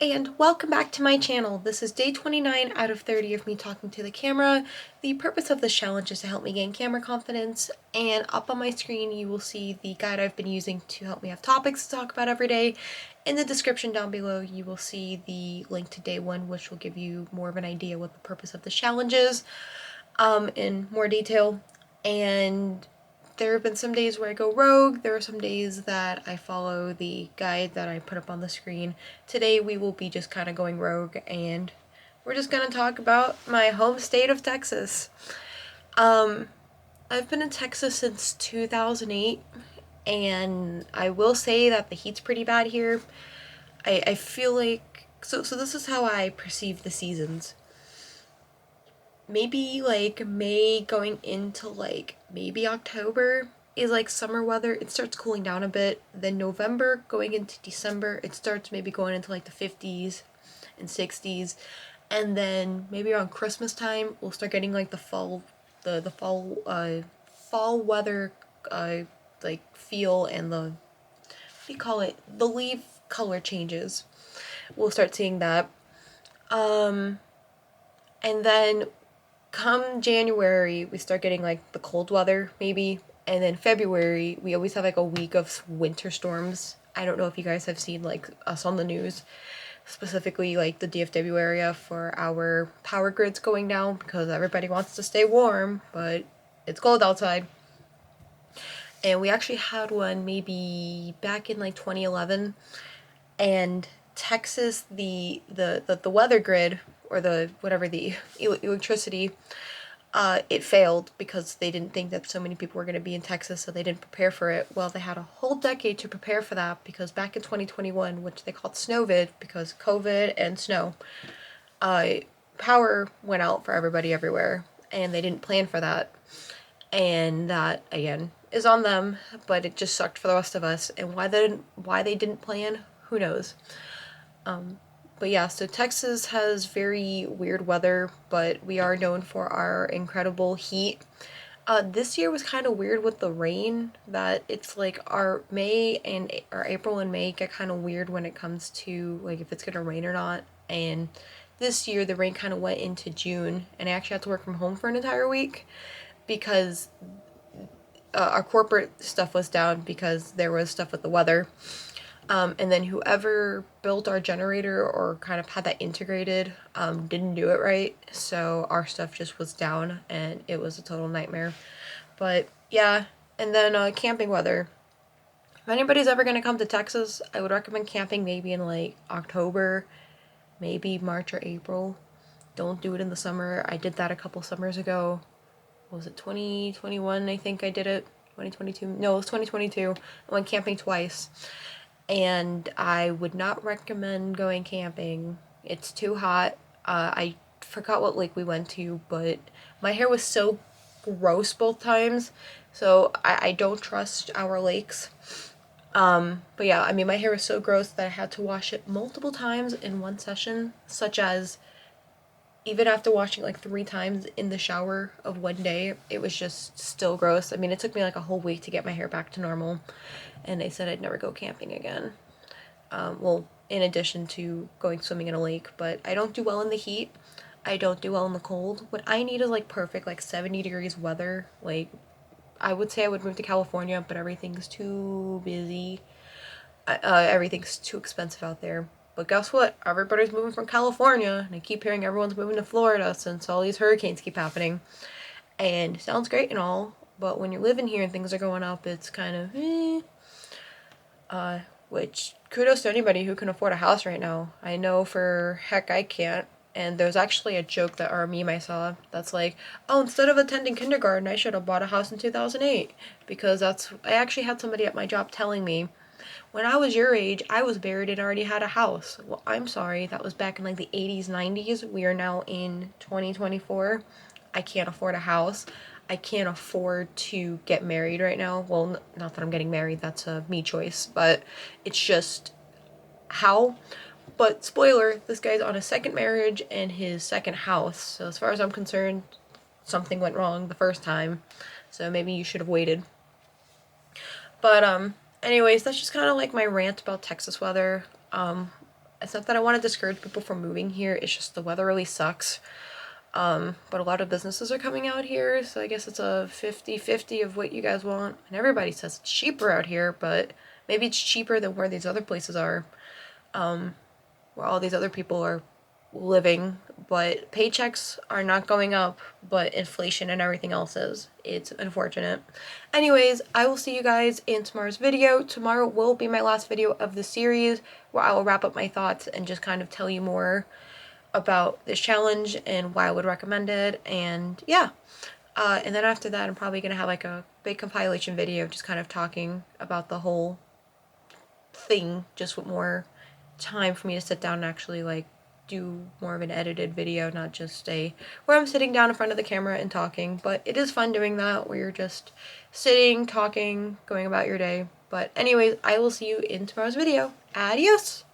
Hello and welcome back to my channel. This is day 29 out of 30 of me talking to the camera. The purpose of this challenge is to help me gain camera confidence, and up on my screen you will see the guide I've been using to help me have topics to talk about every day. In the description down below you will see the link to day 1, which will give you more of an idea what the purpose of this challenge is in more detail. And there have been some days where I go rogue, there are some days that I follow the guide that I put up on the screen. Today we will be just kind of going rogue and we're just going to talk about my home state of Texas. I've been in Texas since 2008 and I will say that the heat's pretty bad here. I feel like, so this is how I perceive the seasons. Maybe like May going into like maybe October is like summer weather. It starts cooling down a bit. Then November going into December, it starts maybe going into like the 50s and 60s. And then maybe around Christmas time, we'll start getting like the fall weather like feel, and the, what do you call it? The leaf color changes. We'll start seeing that. And then come January, we start getting like the cold weather, maybe. And then February, we always have like a week of winter storms. I don't know if you guys have seen like us on the news, specifically like the DFW area, for our power grids going down because everybody wants to stay warm, but it's cold outside. And we actually had one maybe back in like 2011, and Texas, the weather grid, or the whatever, the electricity, it failed because they didn't think that so many people were going to be in Texas, so they didn't prepare for it. Well, they had a whole decade to prepare for that because back in 2021, which they called Snowvid because COVID and snow, power went out for everybody everywhere, and they didn't plan for that. And that, again, is on them, but it just sucked for the rest of us. And why they didn't plan, who knows? But yeah, so Texas has very weird weather, but we are known for our incredible heat. This year was kind of weird with the rain, that it's like our April and May get kind of weird when it comes to like if it's gonna rain or not. And this year the rain kind of went into June, and I actually had to work from home for an entire week because our corporate stuff was down because there was stuff with the weather. And then whoever built our generator or kind of had that integrated didn't do it right, so our stuff just was down and it was a total nightmare. But yeah, and then camping weather. If anybody's ever going to come to Texas, I would recommend camping maybe in like October, maybe March or April. Don't do it in the summer. I did that a couple summers ago. What was it, 2021? I think I did it. 2022? No, it was 2022. I went camping twice. And I would not recommend going camping. It's too hot. I forgot what lake we went to, but my hair was so gross both times, so I don't trust our lakes. But yeah, I mean, my hair was so gross that I had to wash it multiple times in one session, such as even after washing like 3 times in the shower of one day, it was just still gross. I mean, it took me like a whole week to get my hair back to normal, and they said I'd never go camping again. Well, in addition to going swimming in a lake, but I don't do well in the heat. I don't do well in the cold. What I need is like perfect, like 70 degrees weather. Like, I would say I would move to California, but everything's too busy. Everything's too expensive out there. But guess what? Everybody's moving from California, and I keep hearing everyone's moving to Florida since all these hurricanes keep happening. And it sounds great and all, but when you're living here and things are going up, it's kind of which, kudos to anybody who can afford a house right now. I know for heck I can't. And there's actually a joke that, or a meme I saw, that's like, oh, instead of attending kindergarten, I should have bought a house in 2008. Because I actually had somebody at my job telling me, when I was your age, I was married and already had a house. Well, I'm sorry, that was back in like the 80s, 90s. We are now in 2024. I can't afford a house. I can't afford to get married right now. Well, not that I'm getting married, that's a me choice, but it's just how. But spoiler, this guy's on his second marriage and his second house, so as far as I'm concerned, something went wrong the first time, so maybe you should have waited. But anyways, that's just kind of like my rant about Texas weather. It's not that I want to discourage people from moving here, it's just the weather really sucks. But a lot of businesses are coming out here, so I guess it's a 50-50 of what you guys want. And everybody says it's cheaper out here, but maybe it's cheaper than where these other places are, where all these other people are living. But paychecks are not going up, but inflation and everything else is. It's unfortunate. Anyways, I will see you guys in tomorrow's video. Tomorrow will be my last video of the series, where I will wrap up my thoughts and just kind of tell you more about this challenge and why I would recommend it, and yeah. And then after that, I'm probably gonna have like a big compilation video just kind of talking about the whole thing, just with more time for me to sit down and actually like do more of an edited video, not just a where I'm sitting down in front of the camera and talking. But it is fun doing that, where you're just sitting, talking, going about your day. But anyways, I will see you in tomorrow's video. Adios!